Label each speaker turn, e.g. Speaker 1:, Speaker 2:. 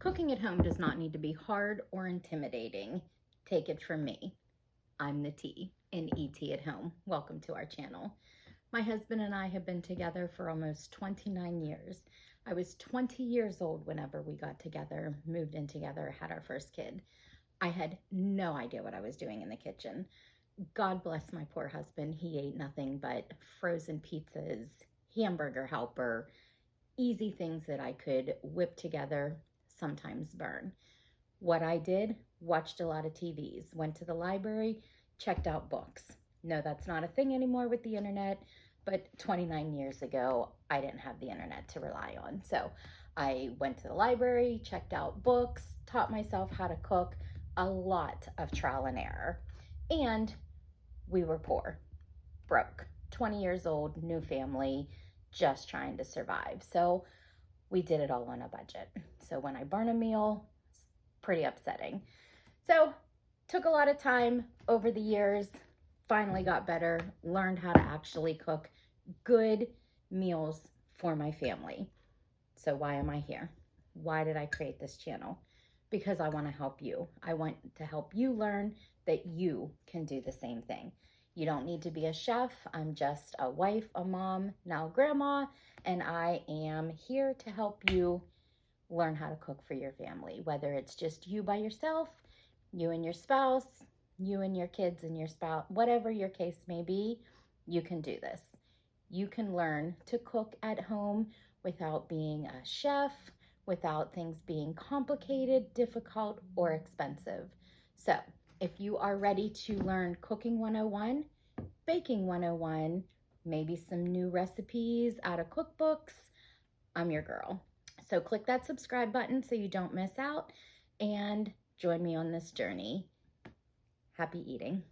Speaker 1: Cooking at home does not need to be hard or intimidating. Take it from me. I'm the T in ET at Home. Welcome to our channel. My husband and I have been together for almost 29 years. I was 20 years old whenever we got together, moved in together, had our first kid. I had no idea what I was doing in the kitchen. God bless my poor husband. He ate nothing but frozen pizzas, hamburger helper, easy things that I could whip together, sometimes burn. What I did, watched a lot of TVs, went to the library, checked out books. No, that's not a thing anymore with the internet, but 29 years ago, I didn't have the internet to rely on. So I went to the library, checked out books, taught myself how to cook, a lot of trial and error. And we were poor, broke, 20 years old, new family, just trying to survive. So we did it all on a budget. So when I burn a meal, it's pretty upsetting. So took a lot of time over the years, finally got better, learned how to actually cook good meals for my family. So why am I here? Why did I create this channel? Because I want to help you. I want to help you learn that you can do the same thing. You don't need to be a chef. I'm just a wife, a mom, now grandma, and I am here to help you learn how to cook for your family, whether it's just you by yourself, you and your spouse, you and your kids and your spouse, whatever your case may be, you can do this. You can learn to cook at home without being a chef, without things being complicated, difficult, or expensive. So if you are ready to learn Cooking 101, Baking 101, maybe some new recipes out of cookbooks, I'm your girl. So click that subscribe button so you don't miss out and join me on this journey. Happy eating.